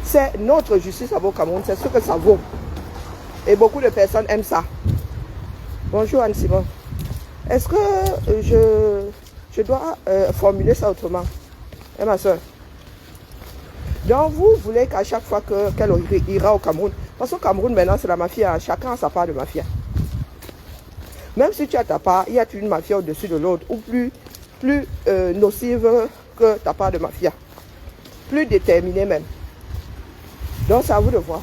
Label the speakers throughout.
Speaker 1: C'est notre justice au Cameroun, c'est ce que ça vaut. Et beaucoup de personnes aiment ça. Bonjour Anne-Simon. Est-ce que je dois formuler ça autrement? Et ma soeur. Donc vous voulez qu'à chaque fois qu'elle ira au Cameroun, parce qu'au Cameroun maintenant c'est la mafia, chacun a sa part de mafia. Même si tu as ta part, il y a une mafia au-dessus de l'autre, ou plus nocive que ta part de mafia. Plus déterminée même. Donc c'est à vous de voir.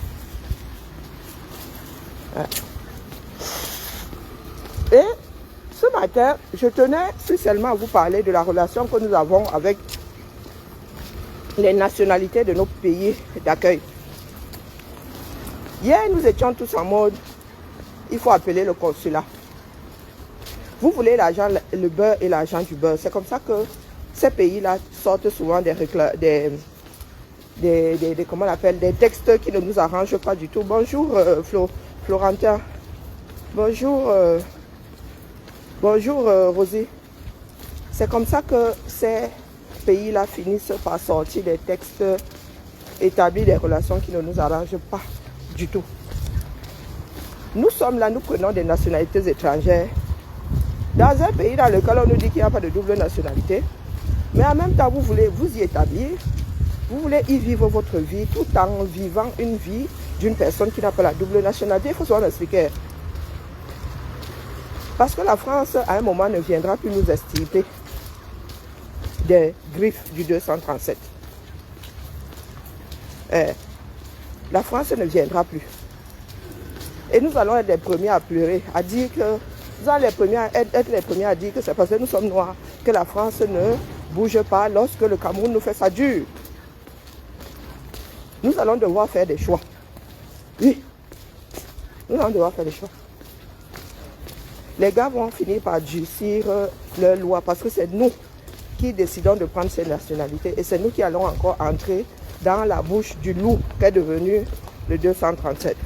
Speaker 1: Et ce matin, je tenais spécialement à vous parler de la relation que nous avons avec les nationalités de nos pays d'accueil. Hier, nous étions tous en mode, il faut appeler le consulat. Vous voulez l'argent, le beurre et l'argent du beurre. C'est comme ça que ces pays-là sortent souvent comment on appelle, des textes qui ne nous arrangent pas du tout. Bonjour Florentin. Bonjour Rosie. C'est comme ça que ces pays-là finissent par sortir des textes, établir des relations qui ne nous arrangent pas du tout. Nous sommes là, nous prenons des nationalités étrangères. Dans un pays dans lequel on nous dit qu'il n'y a pas de double nationalité, mais en même temps vous voulez vous y établir, vous voulez y vivre votre vie tout en vivant une vie d'une personne qui n'a pas la double nationalité. Il faut savoir l'expliquer. Parce que la France, à un moment, ne viendra plus nous extirper des griffes du 237. La France ne viendra plus. Et nous allons être les premiers à pleurer, à dire que nous allons être les premiers à dire que c'est parce que nous sommes noirs que la France ne bouge pas lorsque le Cameroun nous fait ça dur. Nous allons devoir faire des choix. Oui, nous allons devoir faire des choix. Les gars vont finir par durcir leurs lois parce que c'est nous qui décidons de prendre ces nationalités et c'est nous qui allons encore entrer dans la bouche du loup qu'est devenu le 237.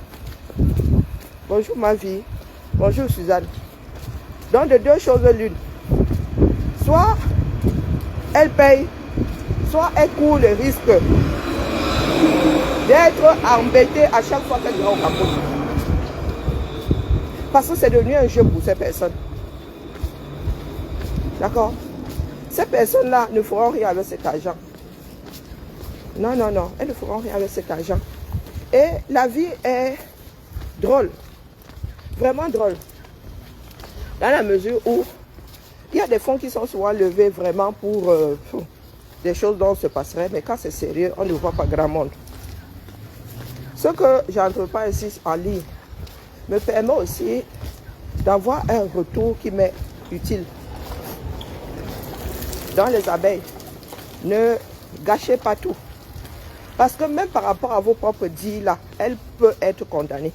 Speaker 1: Bonjour ma vie. Bonjour Suzanne. Donc de deux choses l'une. Soit elle paye, soit elle court le risque d'être embêtée à chaque fois qu'elle va au Cameroun. Parce que c'est devenu un jeu pour ces personnes. D'accord? Ces personnes-là ne feront rien avec cet argent. Non, non, non. Elles ne feront rien avec cet argent. Et la vie est drôle. Vraiment drôle. Dans la mesure où il y a des fonds qui sont souvent levés vraiment pour des choses dont on se passerait. Mais quand c'est sérieux, on ne voit pas grand monde. Ce que j'entreprends ici en ligne me permet aussi d'avoir un retour qui m'est utile. Dans les abeilles, ne gâchez pas tout. Parce que même par rapport à vos propres dits là, elle peut être condamnée.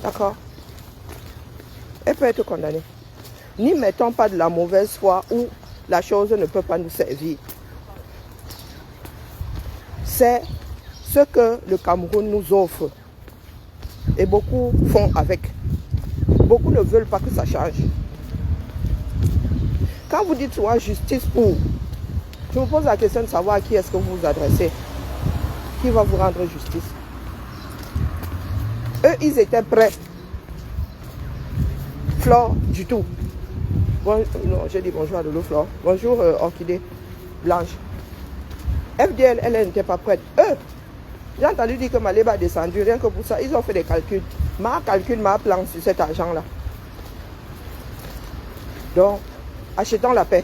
Speaker 1: D'accord? Elle peut être condamnée. N'y mettons pas de la mauvaise foi où la chose ne peut pas nous servir. C'est ce que le Cameroun nous offre. Et beaucoup font avec. Beaucoup ne veulent pas que ça change. Quand vous dites souvent justice pour, je vous pose la question de savoir à qui est-ce que vous vous adressez. Qui va vous rendre justice? Eux, ils étaient prêts. Flore du tout. Bon, non, j'ai dit bonjour à Lolo Flore. Bonjour Orchidée Blanche. FDL, elle n'était pas prête. Eux, j'ai entendu dire que Maléba a descendu, rien que pour ça, ils ont fait des calculs. Ma plan sur cet argent-là. Donc, achetons la paix.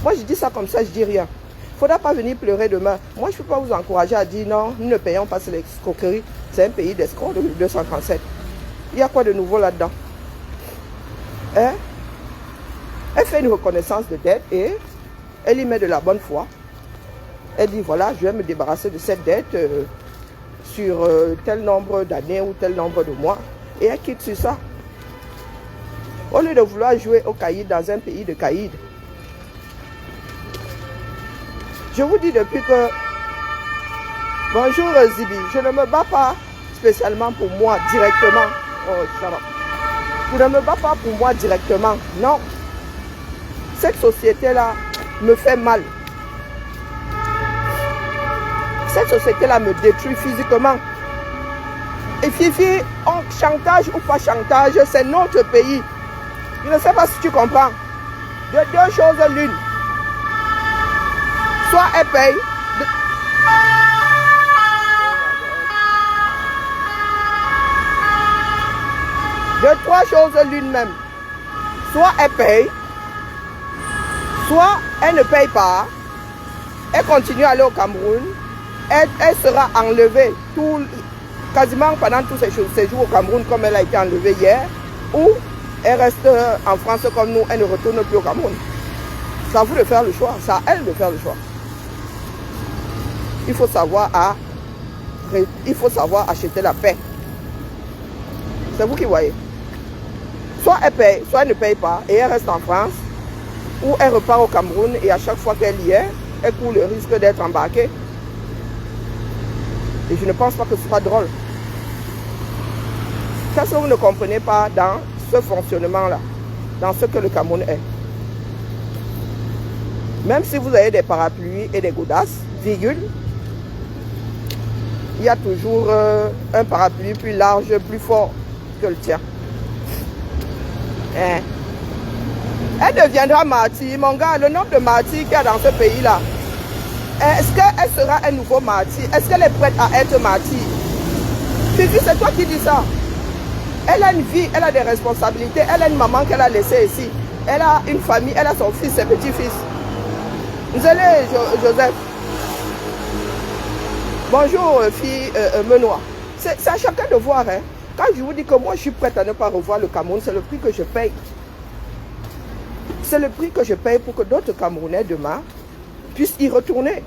Speaker 1: Moi, je dis ça comme ça, je dis rien. Il ne faudra pas venir pleurer demain. Moi, je ne peux pas vous encourager à dire non, nous ne payons pas ces escroqueries. C'est un pays d'escrocs de 237. Il y a quoi de nouveau là-dedans? Hein? Elle fait une reconnaissance de dette et elle y met de la bonne foi. Elle dit voilà, je vais me débarrasser de cette dette sur tel nombre d'années ou tel nombre de mois. Et elle quitte sur ça. Au lieu de vouloir jouer au caïd dans un pays de caïd. Je vous dis depuis que... Bonjour Zibi, je ne me bats pas spécialement pour moi directement. Oh, ça va. Je ne me bats pas pour moi directement. Non. Cette société-là me fait mal. Cette société-là me détruit physiquement. Et Fifi, chantage ou pas chantage, c'est notre pays. Je ne sais pas si tu comprends. De deux choses l'une. Soit elle paye. De trois choses l'une même. Soit elle paye, soit elle ne paye pas, elle continue à aller au Cameroun, elle sera enlevée quasiment pendant tous ses jours au Cameroun comme elle a été enlevée hier, ou elle reste en France comme nous, elle ne retourne plus au Cameroun. C'est à vous de faire le choix, c'est à elle de faire le choix. Il faut savoir acheter la paix. C'est vous qui voyez. Soit elle paye, soit elle ne paye pas et elle reste en France, ou elle repart au Cameroun et à chaque fois qu'elle y est, elle court le risque d'être embarquée. Et je ne pense pas que ce soit drôle. Qu'est-ce que vous ne comprenez pas dans ce fonctionnement-là, dans ce que le Cameroun est? Même si vous avez des parapluies et des godasses, virgule, il y a toujours un parapluie plus large, plus fort que le tien. Hein? Elle deviendra martyre, mon gars. Le nombre de martyrs qu'il y a dans ce pays-là, est-ce qu'elle sera un nouveau martyr? Est-ce qu'elle est prête à être martyr? Fifi, c'est toi qui dis ça. Elle a une vie, elle a des responsabilités, elle a une maman qu'elle a laissée ici. Elle a une famille, elle a son fils, ses petits-fils. Vous allez, Joseph. Bonjour, fille Menoir. C'est à chacun de voir. Hein. Quand je vous dis que moi, je suis prête à ne pas revoir le Cameroun, c'est le prix que je paye. C'est le prix que je paye pour que d'autres Camerounais demain puissent y retourner.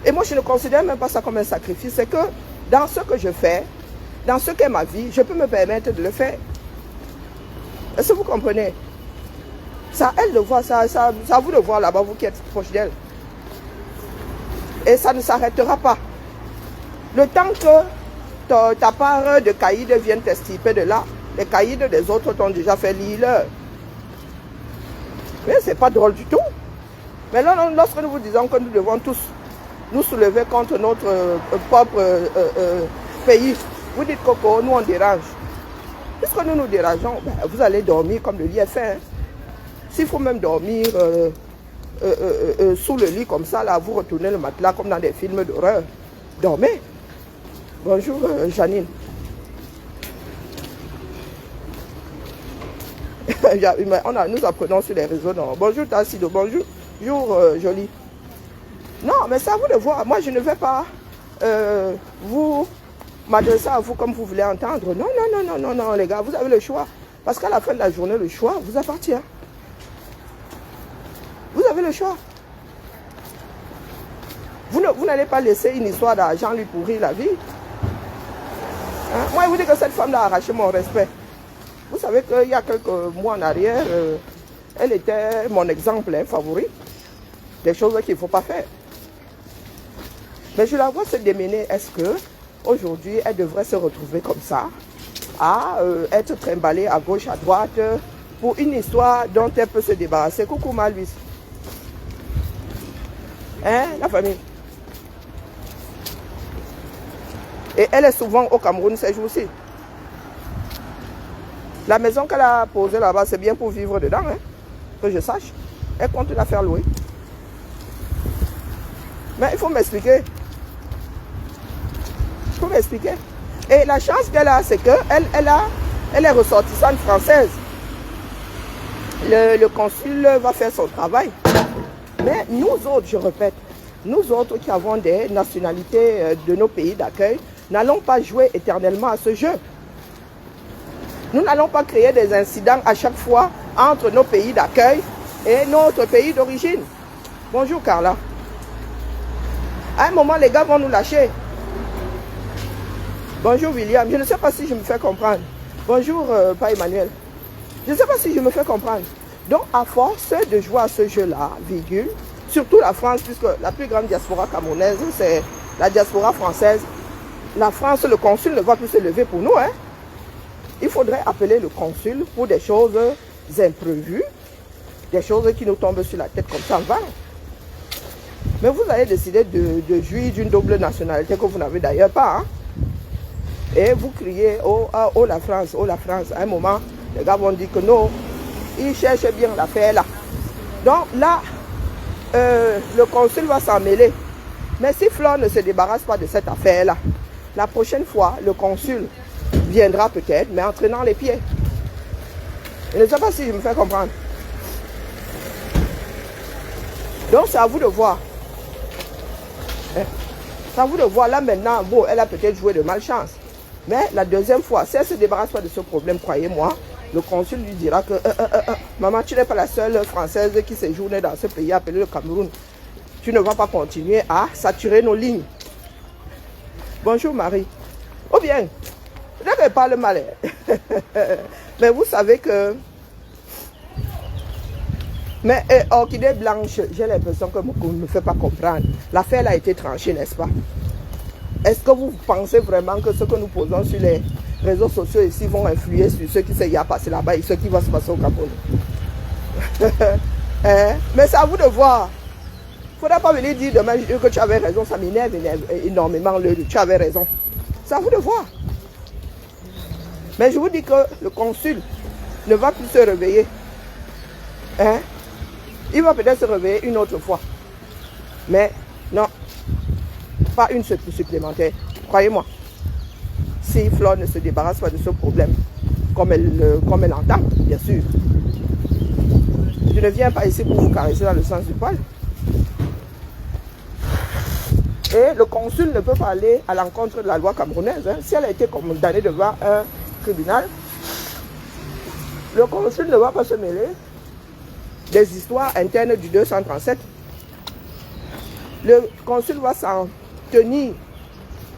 Speaker 1: Et moi, je ne considère même pas ça comme un sacrifice. C'est que dans ce que je fais, dans ce qu'est ma vie, je peux me permettre de le faire. Est-ce que vous comprenez? C'est à elle de voir, c'est à vous de voir là-bas, vous qui êtes proche d'elle. Et ça ne s'arrêtera pas. Le temps que ta part de caïd vienne t'extirper de là, les caïds des autres t'ont déjà fait lire. Mais c'est pas drôle du tout. Mais là, lorsque nous vous disons que nous devons tous nous soulever contre notre propre pays, vous dites Coco, nous on dérange. Puisque nous nous dérangeons, ben, vous allez dormir comme le lit est fait. Hein. S'il faut même dormir sous le lit comme ça, là, vous retournez le matelas comme dans des films d'horreur. Dormez. Bonjour Janine. Nous apprenons sur les réseaux. Non. Bonjour Tassido, bonjour Jolie. Non, mais c'est à vous de voir. Moi, je ne vais pas vous m'adresser à vous comme vous voulez entendre. Non, les gars, vous avez le choix. Parce qu'à la fin de la journée, le choix vous appartient. Vous avez le choix. Vous n'allez pas laisser une histoire d'argent lui pourrir la vie. Hein? Moi, je vous dis que cette femme a arraché mon respect. Vous savez qu'il y a quelques mois en arrière, elle était mon exemple favori. Des choses qu'il ne faut pas faire. Mais je la vois se démener. Est-ce que aujourd'hui elle devrait se retrouver comme ça, à être trimballée à gauche, à droite, pour une histoire dont elle peut se débarrasser? Coucou Maluis. Hein, la famille. Et elle est souvent au Cameroun ces jours-ci. La maison qu'elle a posée là-bas, c'est bien pour vivre dedans, hein, que je sache. Elle compte la faire louer. Mais il faut m'expliquer. Il faut m'expliquer. Et la chance qu'elle a, c'est qu'elle est ressortissante française. Le consul va faire son travail. Mais nous autres, je répète, nous autres qui avons des nationalités de nos pays d'accueil, n'allons pas jouer éternellement à ce jeu. Nous n'allons pas créer des incidents à chaque fois entre nos pays d'accueil et notre pays d'origine. Bonjour Carla. À un moment, les gars vont nous lâcher. Bonjour William. Je ne sais pas si je me fais comprendre. Bonjour pas Emmanuel. Je ne sais pas si je me fais comprendre. Donc, à force de jouer à ce jeu-là, virgule, surtout la France, puisque la plus grande diaspora camerounaise, c'est la diaspora française. La France, le consul ne va plus se lever pour nous. Hein. Il faudrait appeler le consul pour des choses imprévues, des choses qui nous tombent sur la tête comme ça en vain. Mais vous allez décider de jouir d'une double nationalité que vous n'avez d'ailleurs pas. Hein? Et vous criez, oh, oh la France, oh la France. À un moment, les gars vont dire que non, ils cherchent bien l'affaire là. Donc là, le consul va s'en mêler. Mais si Flore ne se débarrasse pas de cette affaire-là, la prochaine fois, le consul viendra peut-être, mais en traînant les pieds. Je ne sais pas si je me fais comprendre. Donc c'est à vous de voir. C'est à vous de voir. Là maintenant, bon, elle a peut-être joué de malchance. Mais la deuxième fois, si elle ne se débarrasse pas de ce problème, croyez-moi, le consul lui dira que maman, tu n'es pas la seule Française qui séjourne dans ce pays appelé le Cameroun. Tu ne vas pas continuer à saturer nos lignes. Bonjour Marie. Ou bien, je ne parle mal. Mais vous savez que... Mais Orchidée Blanche, j'ai l'impression que vous ne me faites pas comprendre. L'affaire a été tranchée, n'est-ce pas? Est-ce que vous pensez vraiment que ce que nous posons sur les réseaux sociaux ici vont influer sur ce qui s'est passé là-bas et ce qui va se passer au Cameroun? Mais c'est à vous de voir. Il ne faudra pas venir dire demain que tu avais raison, ça m'énerve énormément, tu avais raison. C'est à vous de voir. Mais je vous dis que le consul ne va plus se réveiller. Hein? Il va peut-être se réveiller une autre fois. Mais non, pas une supplémentaire. Croyez-moi. Si Flore ne se débarrasse pas de ce problème, comme elle entend, bien sûr. Je ne viens pas ici pour vous caresser dans le sens du poil. Et le consul ne peut pas aller à l'encontre de la loi camerounaise. Hein. Si elle a été condamnée devant un tribunal, le consul ne va pas se mêler des histoires internes du 237. Le consul va s'en tenir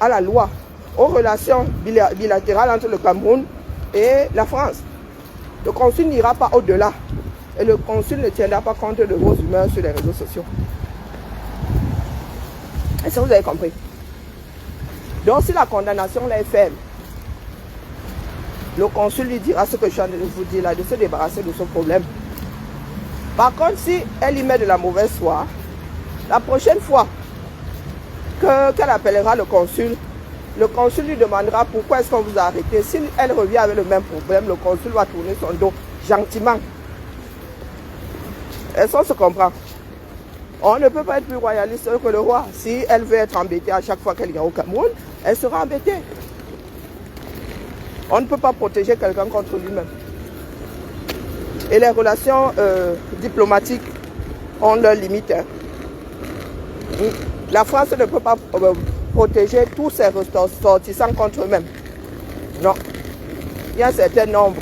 Speaker 1: à la loi, aux relations bilatérales entre le Cameroun et la France. Le consul n'ira pas au-delà. Et le consul ne tiendra pas compte de vos humeurs sur les réseaux sociaux. Est-ce que vous avez compris? Donc si la condamnation là est faible, le consul lui dira ce que je viens de vous dire là, de se débarrasser de ce problème. Par contre, si elle y met de la mauvaise foi, la prochaine fois qu'elle appellera le consul lui demandera pourquoi est-ce qu'on vous a arrêté. Si elle revient avec le même problème, le consul va tourner son dos gentiment. Est-ce qu'on se comprend? On ne peut pas être plus royaliste que le roi. Si elle veut être embêtée à chaque fois qu'elle ira au Cameroun, elle sera embêtée. On ne peut pas protéger quelqu'un contre lui-même. Et les relations diplomatiques ont leurs limites. Hein. La France ne peut pas protéger tous ses ressortissants contre eux-mêmes. Non. Il y a un certain nombre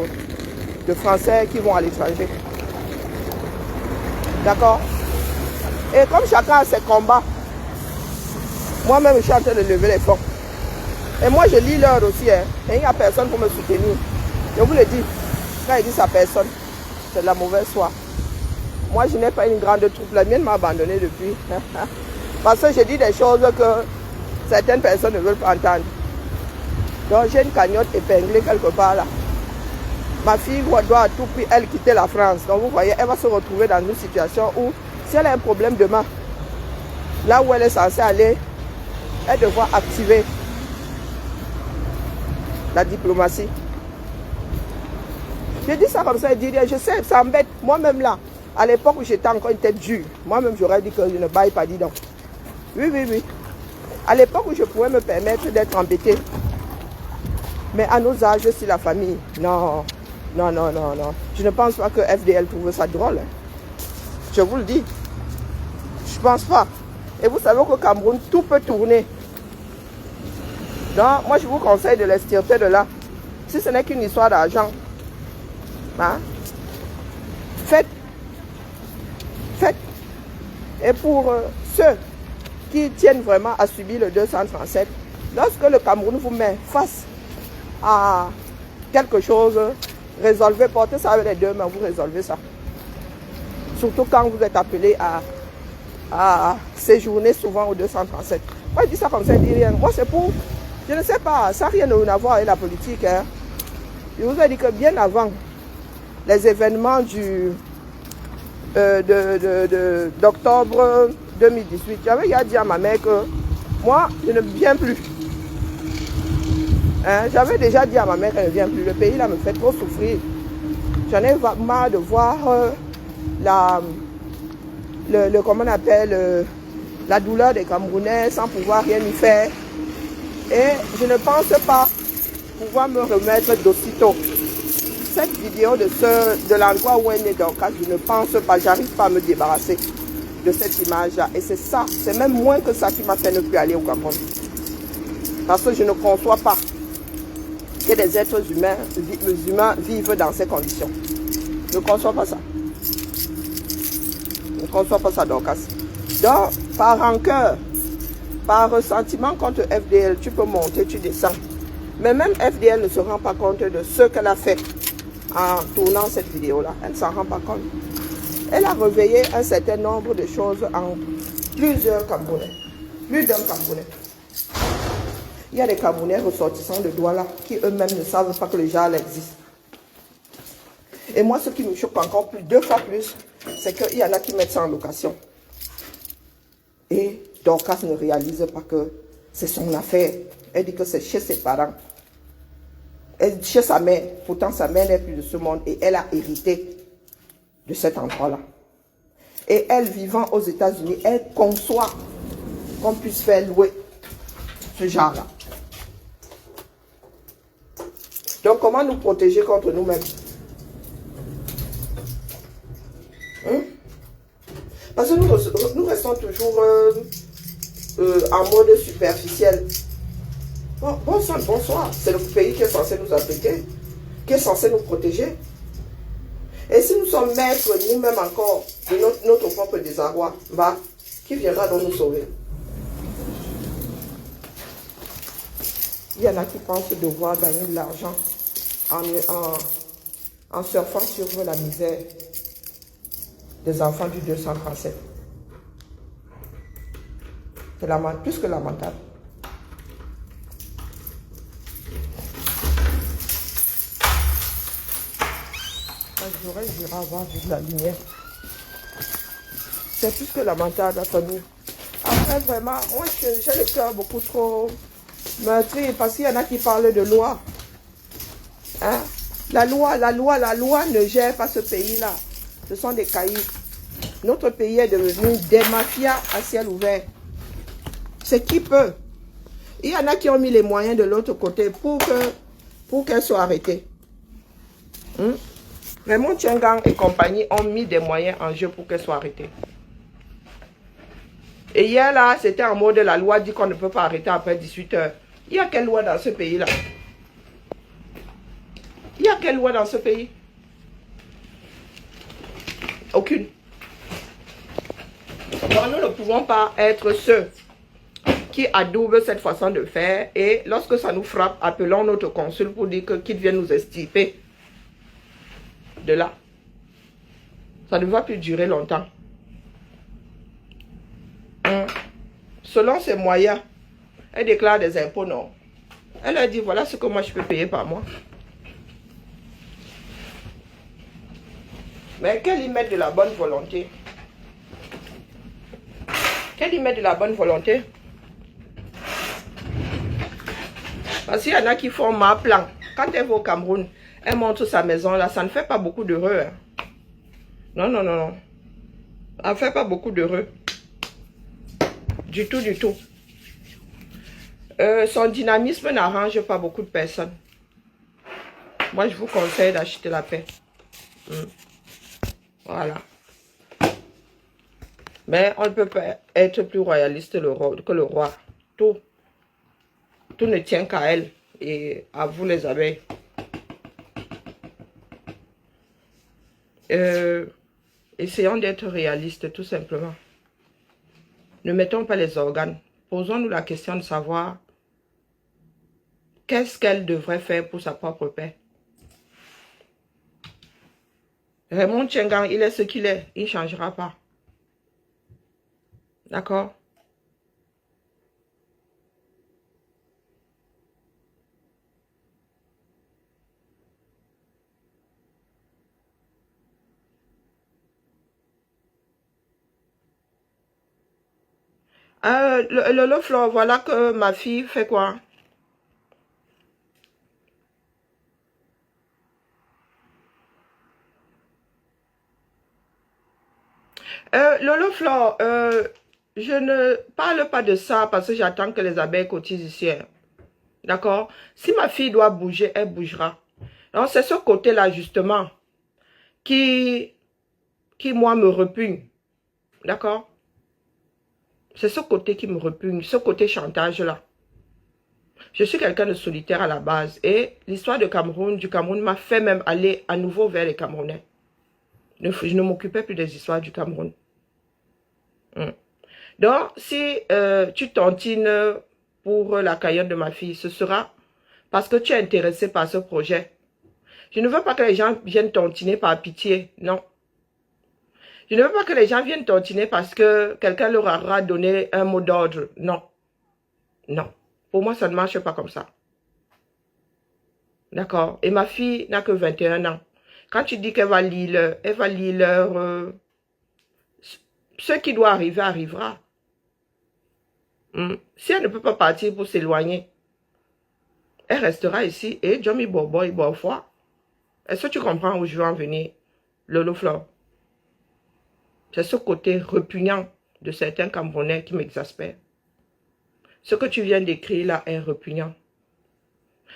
Speaker 1: de Français qui vont à l'étranger. D'accord? Et comme chacun a ses combats, moi-même je suis en train de lever les fonds. Et moi je lis l'heure aussi. Hein. Et il n'y a personne pour me soutenir. Je vous le dis, quand il dit à personne, c'est de la mauvaise foi. Moi je n'ai pas une grande troupe. La mienne m'a abandonné depuis. Parce que je dis des choses que certaines personnes ne veulent pas entendre. Donc j'ai une cagnotte épinglée quelque part là. Ma fille doit à tout prix, elle, quitter la France. Donc vous voyez, elle va se retrouver dans une situation où, si elle a un problème demain, là où elle est censée aller, elle devra activer la diplomatie. Je dis ça comme ça, je dis rien. Je sais, ça m'embête. Moi-même là, à l'époque où j'étais encore une tête dure, moi-même j'aurais dit que je ne baille pas, dis donc. Oui, oui, oui. À l'époque où je pouvais me permettre d'être embêtée. Mais à nos âges, si la famille, non. Non, non, non, non. Je ne pense pas que FDL trouve ça drôle. Hein. Je vous le dis. Je ne pense pas. Et vous savez qu'au Cameroun, tout peut tourner. Donc, moi, je vous conseille de l'extirper de là. Si ce n'est qu'une histoire d'argent, hein, faites. Faites. Et pour ceux qui tiennent vraiment à subir le 237, lorsque le Cameroun vous met face à quelque chose, résolvez, portez ça avec les deux mains, vous résolvez ça. Surtout quand vous êtes appelé à séjourner souvent au 237. Moi, je dis ça comme ça, je dis rien. Moi, c'est pour, je ne sais pas, ça n'a rien à voir avec la politique. Hein. Je vous ai dit que bien avant les événements d'octobre 2018. J'avais déjà dit à ma mère que moi, je ne viens plus. Hein? J'avais déjà dit à ma mère qu'elle ne vient plus. Le pays là me fait trop souffrir. J'en ai marre de voir comment on appelle, la douleur des Camerounais sans pouvoir rien y faire. Et je ne pense pas pouvoir me remettre d'aussitôt. Cette vidéo de l'endroit où est né Dorcas, je ne pense pas, j'arrive pas à me débarrasser de cette image-là. Et c'est ça, c'est même moins que ça qui m'a fait ne plus aller au Cameroun. Parce que je ne conçois pas que des êtres humains vivent dans ces conditions. Je ne conçois pas ça. Je ne conçois pas ça, Dorcas. Donc, par rancœur, par ressentiment contre FDL, tu peux monter, tu descends. Mais même FDL ne se rend pas compte de ce qu'elle a fait en tournant cette vidéo-là. Elle ne s'en rend pas compte. Elle a réveillé un certain nombre de choses en plusieurs Camerounais. Plus d'un Camerounais. Il y a des Camerounais ressortissants de Douala qui eux-mêmes ne savent pas que le JAL existe. Et moi, ce qui me choque encore plus, 2 fois plus, c'est qu'il y en a qui mettent ça en location. Et Dorcas ne réalise pas que c'est son affaire. Elle dit que c'est chez ses parents. Elle, chez sa mère. Pourtant, sa mère n'est plus de ce monde et elle a hérité de cet endroit-là. Et elle, vivant aux États-Unis, elle conçoit qu'on puisse faire louer ce genre-là. Donc, comment nous protéger contre nous-mêmes? Parce que nous restons toujours en mode superficiel. Bon, bonsoir. C'est le pays qui est censé nous abriter, qui est censé nous protéger. Et si nous sommes maîtres nous-mêmes encore de notre propre désarroi, bah, qui viendra donc nous sauver? Il y en a qui pensent devoir gagner de l'argent en surfant sur la misère des enfants du 237. C'est plus que lamentable. J'aurais j'irai avoir de la lumière. C'est plus que lamentable, la famille. Après, vraiment, moi, j'ai le cœur beaucoup trop meurtri parce qu'il y en a qui parlent de loi. Hein? La loi ne gère pas ce pays-là. Ce sont des cailloux. Notre pays est devenu des mafias à ciel ouvert. C'est qui peut. Il y en a qui ont mis les moyens de l'autre côté pour qu'elle soit arrêtée. Raymond Tchengang et compagnie ont mis des moyens en jeu pour qu'elle soit arrêtée. Et hier, là, c'était en mode la loi dit qu'on ne peut pas arrêter après 18 heures. Il y a quelle loi dans ce pays-là? Il y a quelle loi dans ce pays? Aucune. Donc, nous ne pouvons pas être ceux qui adoubent cette façon de faire. Et lorsque ça nous frappe, appelons notre consul pour dire qu'il vienne nous extirper de là. Ça ne va plus durer longtemps. Selon ses moyens, elle déclare des impôts, non. Elle a dit, voilà ce que moi je peux payer par mois. Mais qu'elle y mette de la bonne volonté. Qu'elle y mette de la bonne volonté. Parce qu'il y en a qui font ma plan. Quand elle va au Cameroun, elle montre sa maison là, ça ne fait pas beaucoup d'heureux. Hein. Non, non, non, non. Ça ne fait pas beaucoup d'heureux. Du tout, du tout. Son dynamisme n'arrange pas beaucoup de personnes. Moi, je vous conseille d'acheter la paix. Voilà. Mais on ne peut pas être plus royaliste que le roi. Tout ne tient qu'à elle et à vous les abeilles. Essayons d'être réalistes tout simplement. Ne mettons pas les organes. Posons-nous la question de savoir qu'est-ce qu'elle devrait faire pour sa propre paix. Raymond Tchengang, il est ce qu'il est. Il ne changera pas. D'accord? Le Flore, voilà que ma fille fait quoi? Lolo Flore, je ne parle pas de ça parce que j'attends que les abeilles cotisent ici. Hein. D'accord? Si ma fille doit bouger, elle bougera. Donc, c'est ce côté-là, justement, qui, moi, me repugne. D'accord? C'est ce côté qui me repugne, ce côté chantage-là. Je suis quelqu'un de solitaire à la base. Et l'histoire du Cameroun m'a fait même aller à nouveau vers les Camerounais. Je ne m'occupais plus des histoires du Cameroun. Donc, si tu tontines pour la carrière de ma fille, ce sera parce que tu es intéressé par ce projet. Je ne veux pas que les gens viennent tontiner par pitié, non. Je ne veux pas que les gens viennent tontiner parce que quelqu'un leur aura donné un mot d'ordre, non. Non, pour moi, ça ne marche pas comme ça. D'accord? Et ma fille n'a que 21 ans. Quand tu dis qu'elle va lire, elle va lire ce qui doit arriver, arrivera. Si elle ne peut pas partir pour s'éloigner, elle restera ici et Jomi Bobo et Bofois. Est-ce que tu comprends où je veux en venir, Lolo Flore? C'est ce côté repugnant de certains Camerounais qui m'exaspère. Ce que tu viens d'écrire là est repugnant.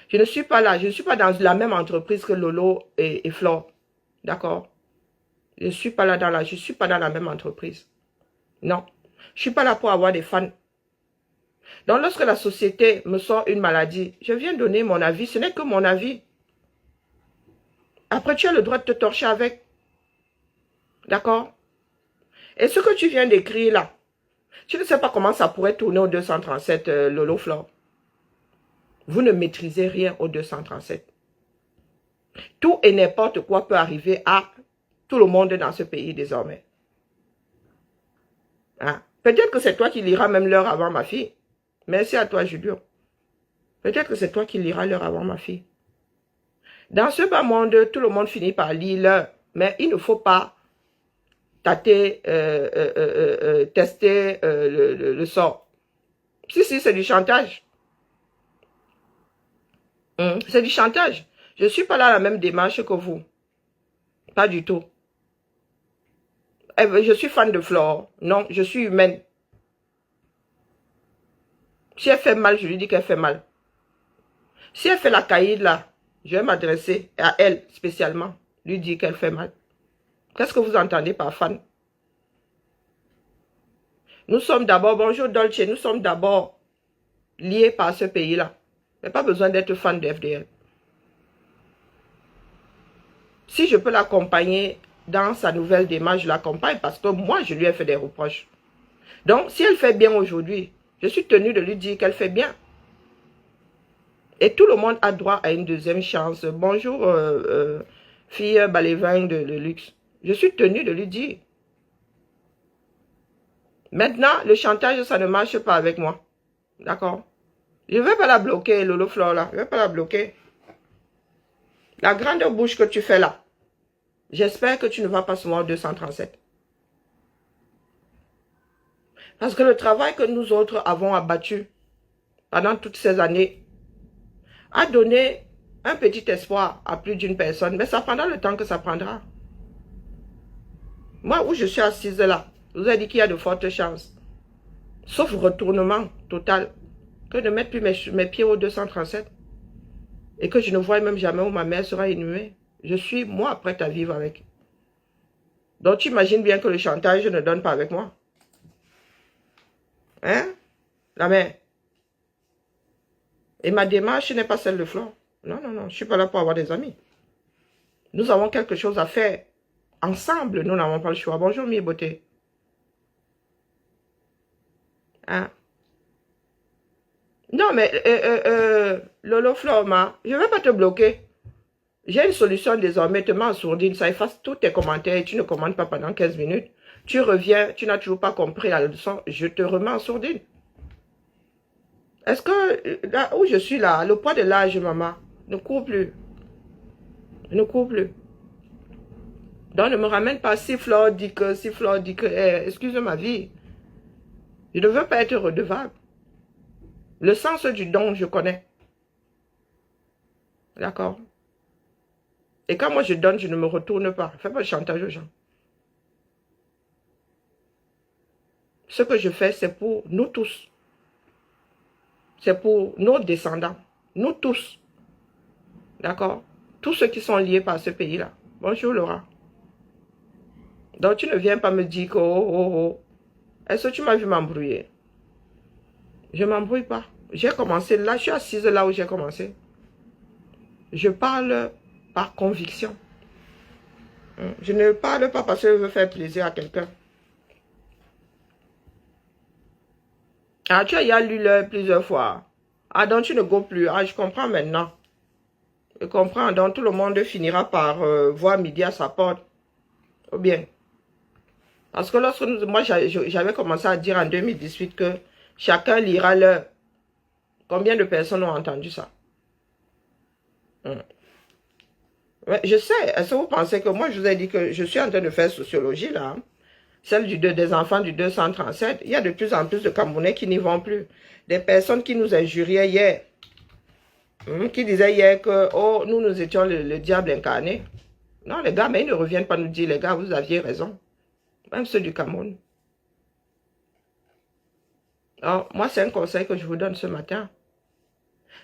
Speaker 1: Je ne suis pas là, je ne suis pas dans la même entreprise que Lolo et Flore. D'accord? Je ne suis pas là je suis pas dans la même entreprise. Non. Je ne suis pas là pour avoir des fans. Donc, lorsque la société me sort une maladie, je viens donner mon avis. Ce n'est que mon avis. Après, tu as le droit de te torcher avec. D'accord? Et ce que tu viens d'écrire là, tu ne sais pas comment ça pourrait tourner au 237, Lolo Flore. Vous ne maîtrisez rien au 237. Tout et n'importe quoi peut arriver à tout le monde dans ce pays désormais. Hein? Peut-être que c'est toi qui liras même l'heure avant ma fille. Merci à toi, Julio. Peut-être que c'est toi qui liras l'heure avant ma fille. Dans ce bas monde, tout le monde finit par lire l'heure. Mais il ne faut pas tester le sort. Si, c'est du chantage. C'est du chantage. Je ne suis pas là à la même démarche que vous. Pas du tout. Je suis fan de Flore. Non, je suis humaine. Si elle fait mal, je lui dis qu'elle fait mal. Si elle fait la caïd là, je vais m'adresser à elle spécialement. Lui dire qu'elle fait mal. Qu'est-ce que vous entendez par fan? Nous sommes d'abord, bonjour Dolce, nous sommes d'abord liés par ce pays-là. Mais pas besoin d'être fan de FDL. Si je peux l'accompagner dans sa nouvelle démarche, je l'accompagne parce que moi, je lui ai fait des reproches. Donc, si elle fait bien aujourd'hui, je suis tenue de lui dire qu'elle fait bien. Et tout le monde a droit à une deuxième chance. Bonjour, fille Balévin de luxe. Je suis tenue de lui dire. Maintenant, le chantage, ça ne marche pas avec moi. D'accord? Je ne vais pas la bloquer, Lolo Flore, là. Je ne vais pas la bloquer. La grande bouche que tu fais là, j'espère que tu ne vas pas souvent au 237. Parce que le travail que nous autres avons abattu pendant toutes ces années a donné un petit espoir à plus d'une personne. Mais ça prendra le temps que ça prendra. Moi, où je suis assise là, je vous ai dit qu'il y a de fortes chances. Sauf retournement total. Que de mettre plus mes pieds au 237. Et que je ne vois même jamais où ma mère sera inhumée. Je suis, moi, prête à vivre avec. Donc, tu imagines bien que le chantage ne donne pas avec moi. Hein? La mère. Et ma démarche n'est pas celle de Flore. Non, non, non. Je ne suis pas là pour avoir des amis. Nous avons quelque chose à faire. Ensemble, nous n'avons pas le choix. Bonjour, mi beauté. Hein? Non, mais Lolo Flore, je ne vais pas te bloquer. J'ai une solution désormais, te mets en sourdine, ça efface tous tes commentaires et tu ne commandes pas pendant 15 minutes. Tu reviens, tu n'as toujours pas compris la leçon, je te remets en sourdine. Est-ce que, là où je suis là, le poids de l'âge, maman, ne court plus. Ne court plus. Donc ne me ramène pas si Flore dit que, excuse ma vie. Je ne veux pas être redevable. Le sens du don, je connais. D'accord? Et quand moi je donne, je ne me retourne pas. Fais pas de chantage aux gens. Ce que je fais, c'est pour nous tous. C'est pour nos descendants. Nous tous. D'accord? Tous ceux qui sont liés par ce pays-là. Bonjour Laura. Donc tu ne viens pas me dire que est-ce que tu m'as vu m'embrouiller? Je ne m'embrouille pas. J'ai commencé là, je suis assise là où j'ai commencé. Je parle par conviction. Je ne parle pas parce que je veux faire plaisir à quelqu'un. Ah, tu as lu plusieurs fois. Ah, donc tu ne go plus. Ah, je comprends maintenant. Je comprends. Donc tout le monde finira par voir midi à sa porte. Ou bien. Parce que lorsque moi j'avais commencé à dire en 2018 que chacun lira l'heure. Combien de personnes ont entendu ça? Ouais, je sais. Est-ce que vous pensez que moi je vous ai dit que je suis en train de faire sociologie là? Hein? Celle des enfants du 237. Il y a de plus en plus de Camerounais qui n'y vont plus. Des personnes qui nous injuriaient hier. Qui disaient hier que oh, nous étions le diable incarné. Non les gars, mais ils ne reviennent pas nous dire les gars, vous aviez raison. Même ceux du Cameroun. Alors, moi, c'est un conseil que je vous donne ce matin.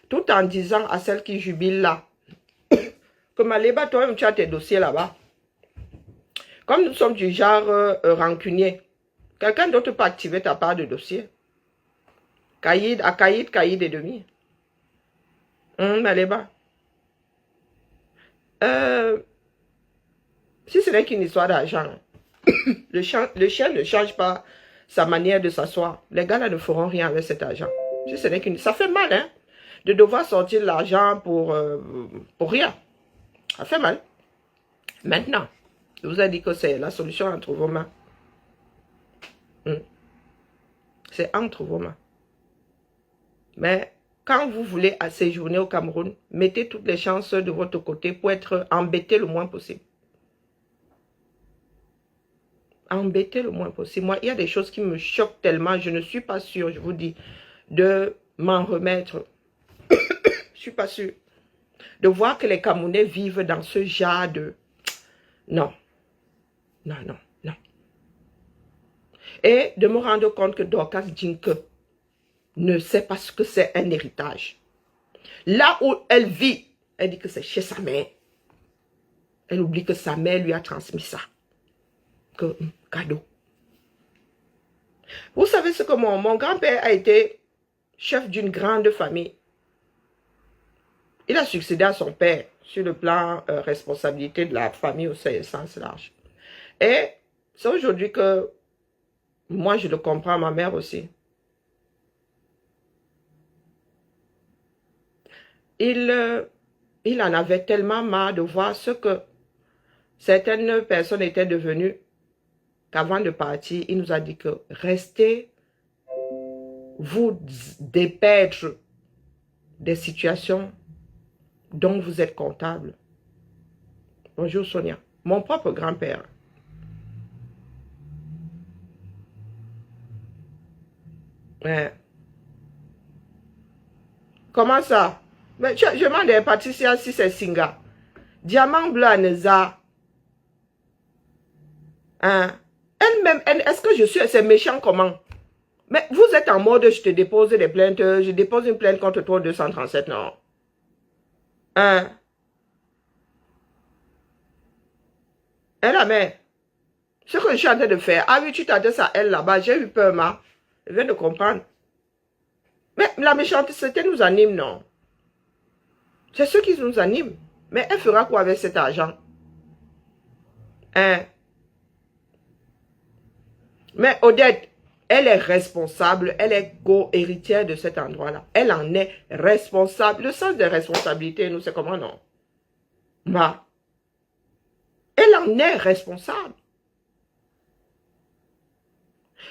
Speaker 1: Tout en disant à celles qui jubilent là, que Maléba, toi-même, tu as tes dossiers là-bas. Comme nous sommes du genre rancunier, quelqu'un d'autre peut activer ta part de dossier. Caïd et demi. Maléba. Si ce n'est qu'une histoire d'argent, le chien ne change pas sa manière de s'asseoir. Les gars là ne feront rien avec cet argent. Si ce n'est qu'une... Ça fait mal, hein, de devoir sortir l'argent pour rien. Ça fait mal. Maintenant, je vous ai dit que c'est la solution entre vos mains. C'est entre vos mains. Mais quand vous voulez séjourner au Cameroun, mettez toutes les chances de votre côté pour être embêté le moins possible. Embêter le moins possible. Moi, il y a des choses qui me choquent tellement, je ne suis pas sûre, je vous dis, de m'en remettre. Je ne suis pas sûre. De voir que les Camerounais vivent dans ce genre de... Non. Non, non, non. Et de me rendre compte que Dorcas Dinke ne sait pas ce que c'est un héritage. Là où elle vit, elle dit que c'est chez sa mère. Elle oublie que sa mère lui a transmis ça. Que cadeau. Vous savez ce que mon grand-père a été chef d'une grande famille. Il a succédé à son père sur le plan responsabilité de la famille au sens large. Et c'est aujourd'hui que moi je le comprends, ma mère aussi. Il en avait tellement marre de voir ce que certaines personnes étaient devenues qu'avant de partir, il nous a dit que restez vous dépêcher des situations dont vous êtes comptable. Bonjour Sonia. Mon propre grand-père. Comment ça? Mais je demande à Patricia si c'est Singa. Diamant bleu à Neza. Hein? Elle-même, est-ce que je suis... C'est méchant comment? Mais vous êtes en mode, je te dépose des plaintes, je dépose une plainte contre toi 237, non? Hein? Elle la mère. Ce que je suis en train de faire. Ah oui, tu t'adresses à elle là-bas, j'ai eu peur, ma. Je viens de comprendre. Mais la méchanceté nous anime, non? C'est ce qui nous anime. Mais elle fera quoi avec cet argent? Hein? Mais Odette, elle est responsable, elle est co-héritière de cet endroit-là. Elle en est responsable. Le sens des responsabilités, nous, c'est comment, non? Bah, elle en est responsable.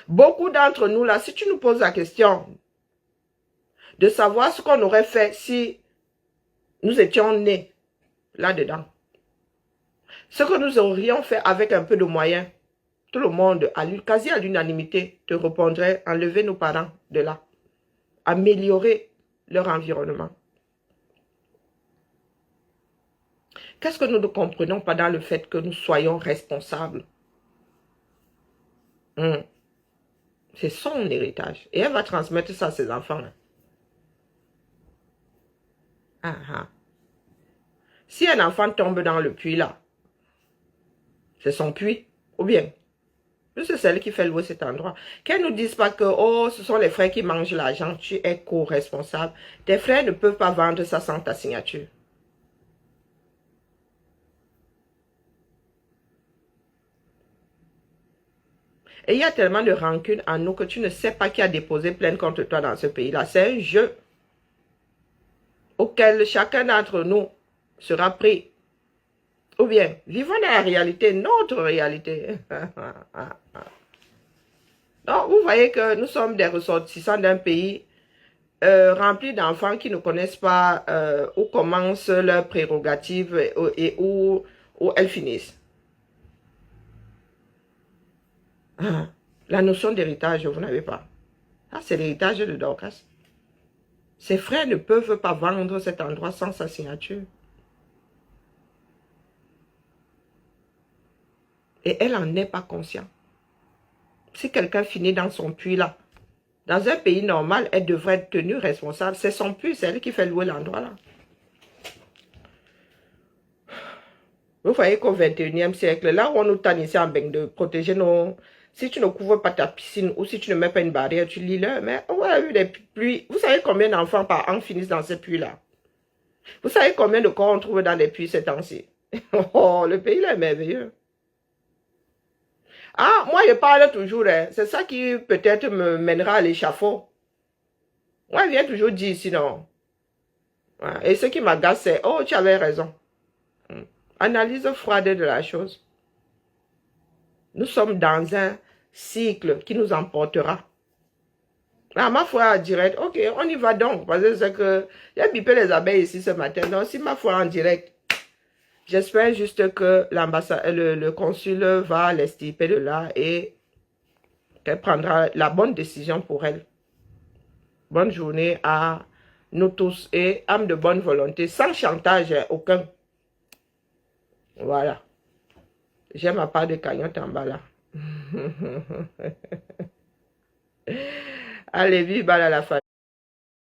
Speaker 1: Beaucoup d'entre nous, là, si tu nous poses la question de savoir ce qu'on aurait fait si nous étions nés là-dedans, ce que nous aurions fait avec un peu de moyens, tout le monde, quasi à l'unanimité, te répondrait enlever nos parents de là, améliorer leur environnement. Qu'est-ce que nous ne comprenons pas dans le fait que nous soyons responsables? C'est son héritage. Et elle va transmettre ça à ses enfants. Si un enfant tombe dans le puits là, c'est son puits, ou bien, c'est celle qui fait louer cet endroit. Qu'elle ne nous dise pas que, oh, ce sont les frères qui mangent l'argent, tu es co-responsable. Tes frères ne peuvent pas vendre ça sans ta signature. Et il y a tellement de rancune en nous que tu ne sais pas qui a déposé plainte contre toi dans ce pays-là. C'est un jeu auquel chacun d'entre nous sera pris. Ou bien, vivons dans la réalité, notre réalité. Donc, vous voyez que nous sommes des ressortissants d'un pays rempli d'enfants qui ne connaissent pas où commencent leurs prérogatives et où elles finissent. La notion d'héritage, vous n'avez pas. Ah, c'est l'héritage de Dorcas. Ses frères ne peuvent pas vendre cet endroit sans sa signature. Et elle n'en est pas consciente. Si quelqu'un finit dans son puits là, dans un pays normal, elle devrait être tenue responsable. C'est son puits, c'est elle qui fait louer l'endroit là. Vous voyez qu'au 21e siècle, là où on nous tanne ici en Beng de protéger nos... Si tu ne couvres pas ta piscine ou si tu ne mets pas une barrière, tu lis là. Mais on a eu des pluies. Vous savez combien d'enfants par an finissent dans ces puits-là? Vous savez combien de corps on trouve dans les puits ces temps-ci? Oh, le pays là est merveilleux. Ah, moi je parle toujours, hein. C'est ça qui peut-être me mènera à l'échafaud. Moi je viens toujours dire sinon. Et ce qui m'agace, c'est, oh, tu avais raison. Analyse froide de la chose. Nous sommes dans un cycle qui nous emportera. Ah, ma foi en direct, ok, on y va donc. Parce que c'est que j'ai bipé les abeilles ici ce matin. Donc, si ma foi en direct, j'espère juste que le consul va l'estirper de là et qu'elle prendra la bonne décision pour elle. Bonne journée à nous tous et âme de bonne volonté, sans chantage aucun. Voilà. J'ai ma part de cagnotte en bas là. Allez, vive à la famille.